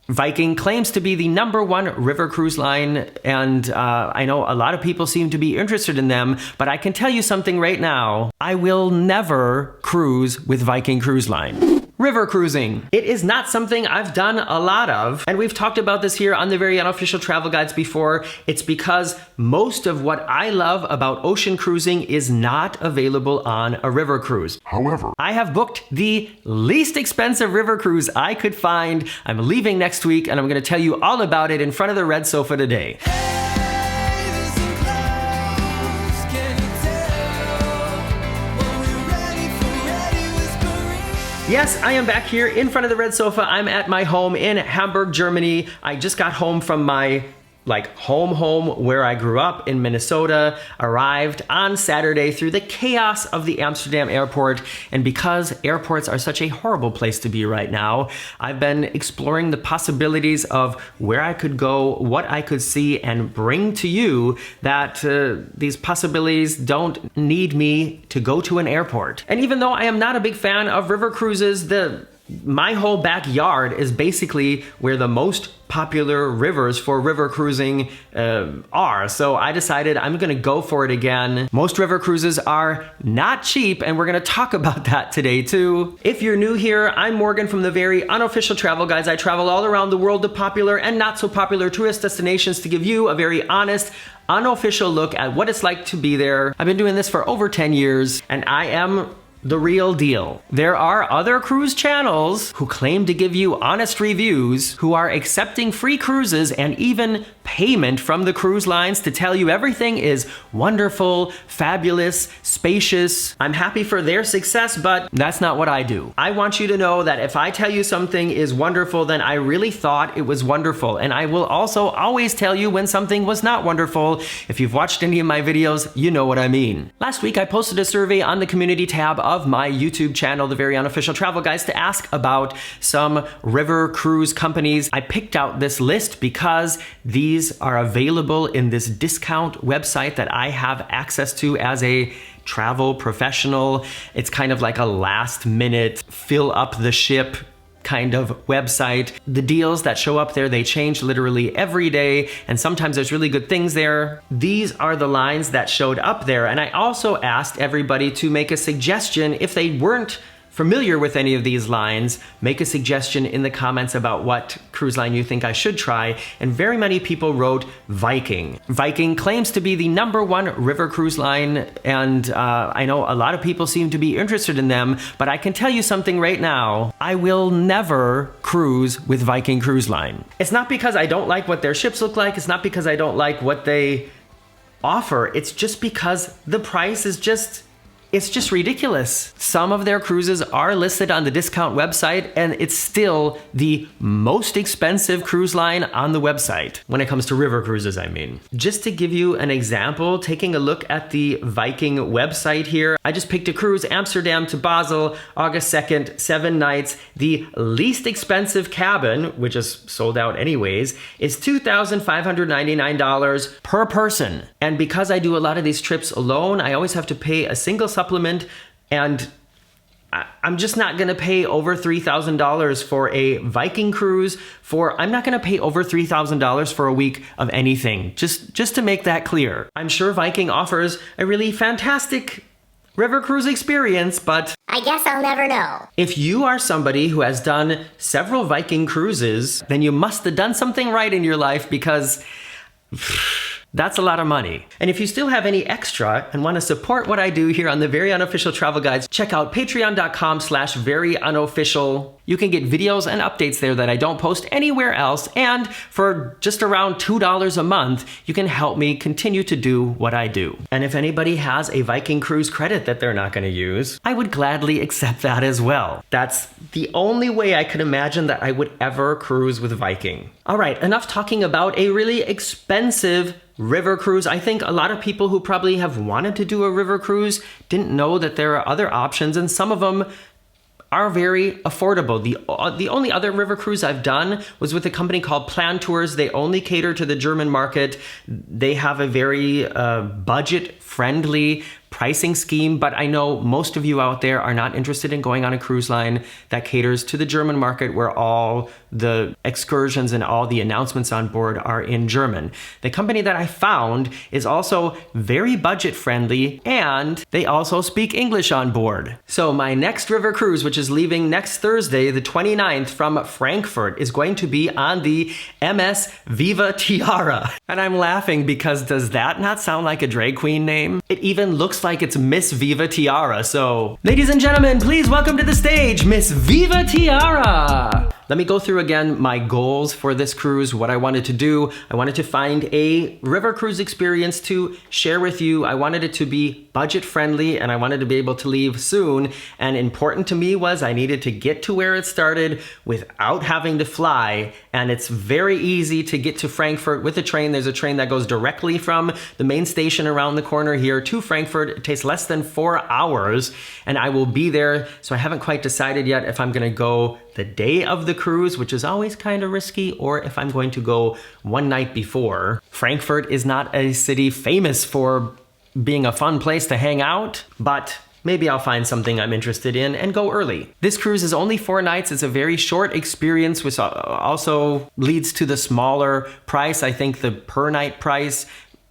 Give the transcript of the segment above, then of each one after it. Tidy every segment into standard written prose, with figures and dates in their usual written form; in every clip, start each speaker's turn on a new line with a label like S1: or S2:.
S1: Viking claims to be the #1 river cruise line, and I know a lot of people seem to be interested in them, but I can tell you something right now. I will never cruise with Viking Cruise Line. River cruising. It is not something I've done a lot of, and we've talked about this here on the Very Unofficial Travel Guides before. It's because most of what I love about ocean cruising is not available on a river cruise.
S2: However,
S1: I have booked the least expensive river cruise I could find. I'm leaving next week, and I'm going to tell you all about it in front of the red sofa today. Yes, I am back here in front of the red sofa. I'm at my home in Hamburg, Germany. I just got home from my home where I grew up in Minnesota, arrived on Saturday through the chaos of the Amsterdam airport. And because airports are such a horrible place to be right now, I've been exploring the possibilities of where I could go, what I could see, and bring to you that these possibilities don't need me to go to an airport. And even though I am not a big fan of river cruises, my whole backyard is basically where the most popular rivers for river cruising are. So I decided I'm gonna go for it again. Most river cruises are not cheap, and we're gonna talk about that today too. If you're new here, I'm Morgan from the Very Unofficial Travel Guides. I travel all around the world to popular and not so popular tourist destinations to give you a very honest, unofficial look at what it's like to be there. I've been doing this for over 10 years, and I am the real deal. There are other cruise channels who claim to give you honest reviews, who are accepting free cruises and even payment from the cruise lines to tell you everything is wonderful, fabulous, spacious. I'm happy for their success, but that's not what I do. I want you to know that if I tell you something is wonderful, then I really thought it was wonderful. And I will also always tell you when something was not wonderful. If you've watched any of my videos, you know what I mean. Last week, I posted a survey on the community tab of my YouTube channel, The Very Unofficial Travel Guides, to ask about some river cruise companies. I picked out this list because these are available in this discount website that I have access to as a travel professional. It's kind of like a last minute fill up the ship kind of website. The deals that show up there, they change literally every day, and sometimes there's really good things there. These are the lines that showed up there, and I also asked everybody to make a suggestion if they weren't familiar with any of these lines. Make a suggestion in the comments about what cruise line you think I should try, and very many people wrote Viking. Viking claims to be the #1 river cruise line, and I know a lot of people seem to be interested in them, but I can tell you something right now. I will never cruise with Viking Cruise Line. It's not because I don't like what their ships look like, it's not because I don't like what they offer, it's just because the price is it's just ridiculous. Some of their cruises are listed on the discount website, and it's still the most expensive cruise line on the website. When it comes to river cruises, I mean. Just to give you an example, taking a look at the Viking website here, I just picked a cruise, Amsterdam to Basel, August 2nd, 7 nights. The least expensive cabin, which is sold out anyways, is $2,599 per person. And because I do a lot of these trips alone, I always have to pay a single supplement, and I'm just not gonna pay over $3,000 for a Viking cruise. I'm not gonna pay over $3,000 for a week of anything, just to make that clear. I'm sure Viking offers a really fantastic river cruise experience, but
S3: I guess I'll never know.
S1: If you are somebody who has done several Viking cruises, then you must have done something right in your life, because that's a lot of money. And if you still have any extra and want to support what I do here on the Very Unofficial Travel Guides, check out patreon.com/veryunofficial. You can get videos and updates there that I don't post anywhere else. And for just around $2 a month, you can help me continue to do what I do. And if anybody has a Viking cruise credit that they're not going to use, I would gladly accept that as well. That's the only way I could imagine that I would ever cruise with Viking. All right, enough talking about a really expensive river cruise. I think a lot of people who probably have wanted to do a river cruise didn't know that there are other options, and some of them are very affordable. The only other river cruise I've done was with a company called Plan Tours. They only cater to the German market. They have a very budget-friendly pricing scheme, but I know most of you out there are not interested in going on a cruise line that caters to the German market, where all the excursions and all the announcements on board are in German. The company that I found is also very budget friendly, and they also speak English on board. So my next river cruise, which is leaving next Thursday, the 29th, from Frankfurt, is going to be on the MS Viva Tiara. And I'm laughing because does that not sound like a drag queen name? It even looks like it's Miss Viva Tiara. So, ladies and gentlemen, please welcome to the stage, Miss Viva Tiara. Let me go through again my goals for this cruise, what I wanted to do. I wanted to find a river cruise experience to share with you. I wanted it to be budget friendly, and I wanted to be able to leave soon. And important to me was I needed to get to where it started without having to fly. And it's very easy to get to Frankfurt with a train. There's a train that goes directly from the main station around the corner here to Frankfurt. It takes less than 4 hours, and I will be there. So I haven't quite decided yet if I'm gonna go the day of the cruise, which is always kind of risky, or if I'm going to go one night before. Frankfurt is not a city famous for being a fun place to hang out, but maybe I'll find something I'm interested in and go early. This cruise is only 4 nights. It's a very short experience, which also leads to the smaller price. I think the per night price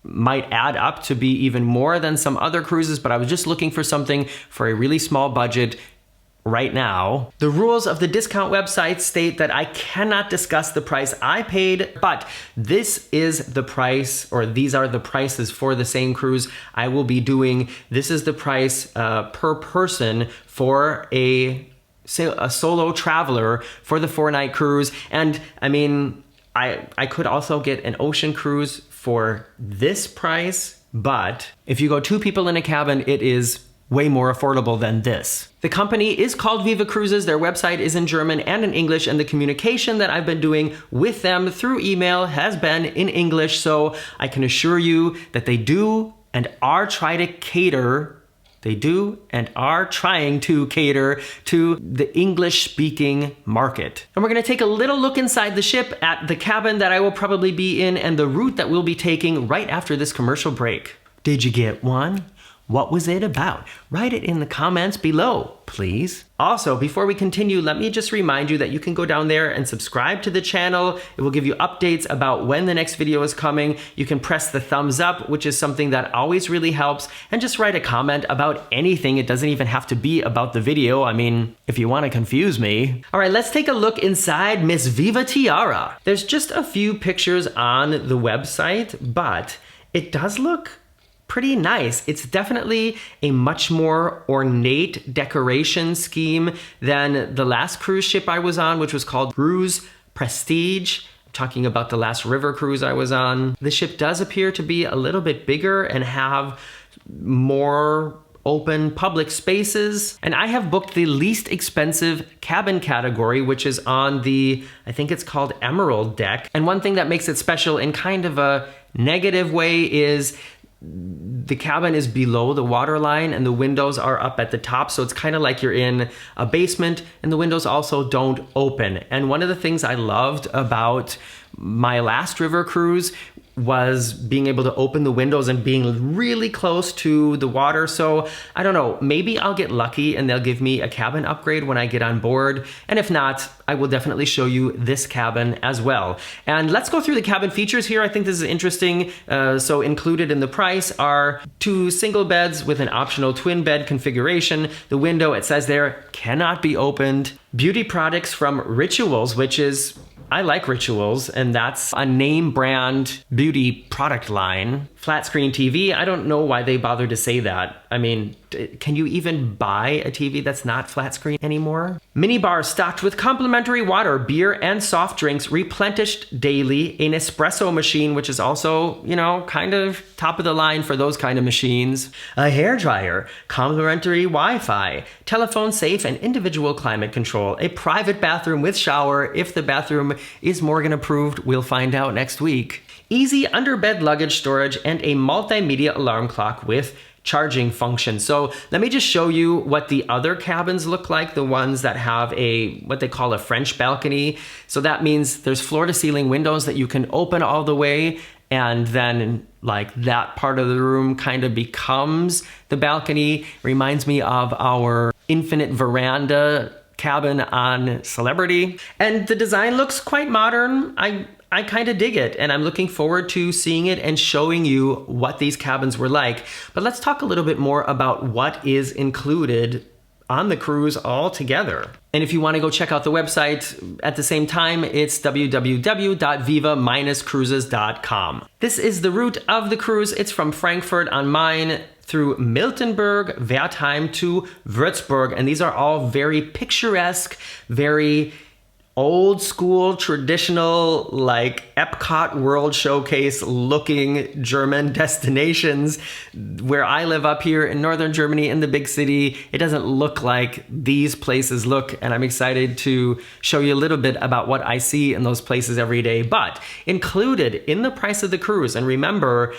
S1: might add up to be even more than some other cruises, but I was just looking for something for a really small budget right now. The rules of the discount website state that I cannot discuss the price I paid, but this is the price, or these are the prices for the same cruise I will be doing. This is the price per person for a solo traveler for the 4-night cruise. And I mean, I could also get an ocean cruise for this price, but if you go 2 people in a cabin, it is way more affordable than this. The company is called Viva Cruises. Their website is in German and in English, and the communication that I've been doing with them through email has been in English, so I can assure you that they do and are trying to cater to the English-speaking market. And we're gonna take a little look inside the ship at the cabin that I will probably be in and the route that we'll be taking right after this commercial break. Did you get one? What was it about? Write it in the comments below, please. Also, before we continue, let me just remind you that you can go down there and subscribe to the channel. It will give you updates about when the next video is coming. You can press the thumbs up, which is something that always really helps, and just write a comment about anything. It doesn't even have to be about the video. I mean, if you want to confuse me. All right, let's take a look inside Miss Viva Tiara. There's just a few pictures on the website, but it does look pretty nice. It's definitely a much more ornate decoration scheme than the last cruise ship I was on, which was called Cruise Prestige. I'm talking about the last river cruise I was on. The ship does appear to be a little bit bigger and have more open public spaces. And I have booked the least expensive cabin category, which is on the, I think it's called Emerald deck. And one thing that makes it special in kind of a negative way is the cabin is below the water line and the windows are up at the top. So it's kind of like you're in a basement, and the windows also don't open. And one of the things I loved about my last river cruise was being able to open the windows and being really close to the water. So I don't know, maybe I'll get lucky and they'll give me a cabin upgrade when I get on board. And if not, I will definitely show you this cabin as well. And let's go through the cabin features here. I think this is interesting. So included in the price are 2 single beds with an optional twin bed configuration. The window, it says there, cannot be opened. Beauty products from Rituals, which is, I like Rituals, and that's a name brand beauty product line. Flat screen TV, I don't know why they bothered to say that. I mean, can you even buy a TV that's not flat screen anymore? Mini bar stocked with complimentary water, beer, and soft drinks, replenished daily. An espresso machine, which is also, you know, kind of top of the line for those kind of machines. A hair dryer, complimentary Wi-Fi, telephone safe and individual climate control. A private bathroom with shower. If the bathroom is Morgan approved, we'll find out next week. Easy underbed luggage storage and a multimedia alarm clock with charging function. So let me just show you what the other cabins look like, the ones that have a, what they call a French balcony. So that means there's floor to ceiling windows that you can open all the way, and then like that part of the room kind of becomes the balcony. Reminds me of our infinite veranda cabin on Celebrity. And the design looks quite modern. I kind of dig it, and I'm looking forward to seeing it and showing you what these cabins were like. But let's talk a little bit more about what is included on the cruise altogether. And if you want to go check out the website at the same time, it's www.viva-cruises.com. This is the route of the cruise. It's from Frankfurt on Main through Miltenberg, Wertheim to Würzburg. And these are all very picturesque, very old school, traditional, like Epcot World Showcase looking German destinations. Where I live up here in northern Germany in the big city, it doesn't look like these places look, and I'm excited to show you a little bit about what I see in those places every day. But included in the price of the cruise, and remember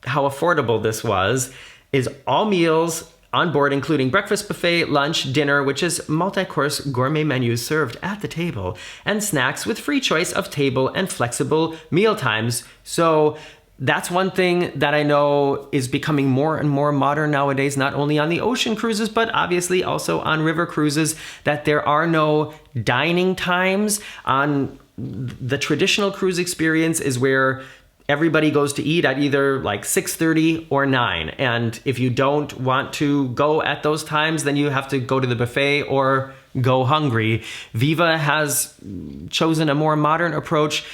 S1: how affordable this was, is all meals on board, including breakfast buffet, lunch, dinner, which is multi-course gourmet menus served at the table, and snacks with free choice of table and flexible meal times. So that's one thing that I know is becoming more and more modern nowadays, not only on the ocean cruises, but obviously also on river cruises, that there are no dining times. On the traditional cruise experience is where everybody goes to eat at either like 6:30 or 9. And if you don't want to go at those times, then you have to go to the buffet or go hungry. Viva has chosen a more modern approach.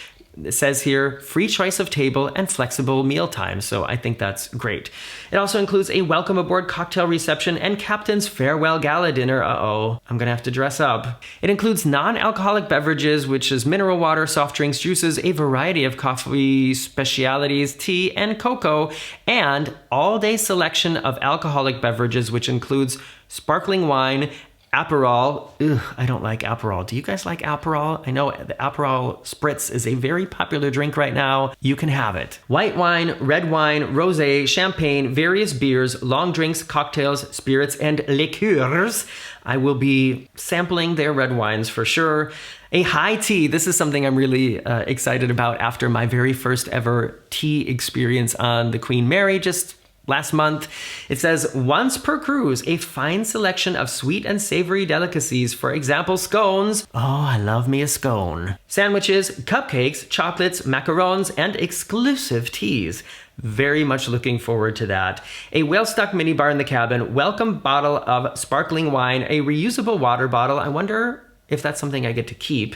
S1: It says here, free choice of table and flexible meal times. So I think that's great. It also includes a welcome aboard cocktail reception and captain's farewell gala dinner. Uh-oh, I'm gonna have to dress up. It includes non-alcoholic beverages, which is mineral water, soft drinks, juices, a variety of coffee specialities, tea, and cocoa, and all-day selection of alcoholic beverages, which includes sparkling wine, Aperol. Ugh, I don't like Aperol. Do you guys like Aperol? I know the Aperol Spritz is a very popular drink right now. You can have it. White wine, red wine, rosé, champagne, various beers, long drinks, cocktails, spirits, and liqueurs. I will be sampling their red wines for sure. A high tea. This is something I'm really excited about after my very first ever tea experience on the Queen Mary just last month. It says, once per cruise, a fine selection of sweet and savory delicacies. For example, scones. Oh, I love me a scone. Sandwiches, cupcakes, chocolates, macarons, and exclusive teas. Very much looking forward to that. A well-stocked minibar in the cabin, welcome bottle of sparkling wine, a reusable water bottle. I wonder if that's something I get to keep.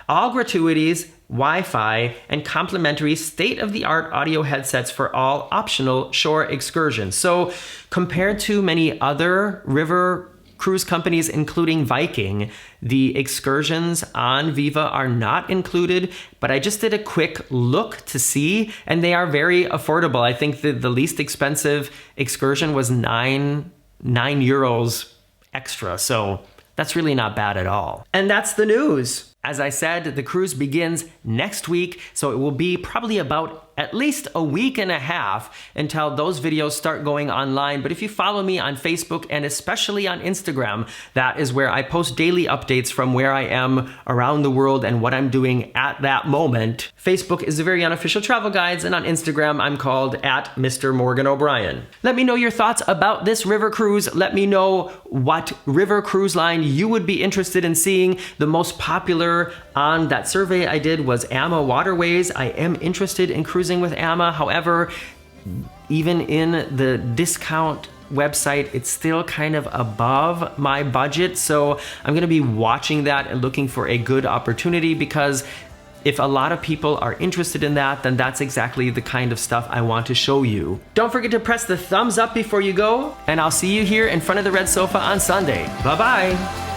S1: All gratuities, Wi-Fi, and complimentary state-of-the-art audio headsets for all optional shore excursions. So compared to many other river cruise companies, including Viking, the excursions on Viva are not included, but I just did a quick look to see, and they are very affordable. I think the least expensive excursion was 9 euros extra. So that's really not bad at all. And that's the news. As I said, the cruise begins next week, so it will be probably about at least a week and a half until those videos start going online. But if you follow me on Facebook and especially on Instagram, that is where I post daily updates from where I am around the world and what I'm doing at that moment. Facebook is the very unofficial travel guides, and on Instagram, I'm called at Mr. Morgan O'Brien. Let me know your thoughts about this river cruise. Let me know what river cruise line you would be interested in seeing. The most popular on that survey I did was AMA Waterways. I am interested in cruising with AMA. However, even in the discount website, it's still kind of above my budget. So I'm gonna be watching that and looking for a good opportunity, because if a lot of people are interested in that, then that's exactly the kind of stuff I want to show you. Don't forget to press the thumbs up before you go, and I'll see you here in front of the red sofa on Sunday. Bye-bye.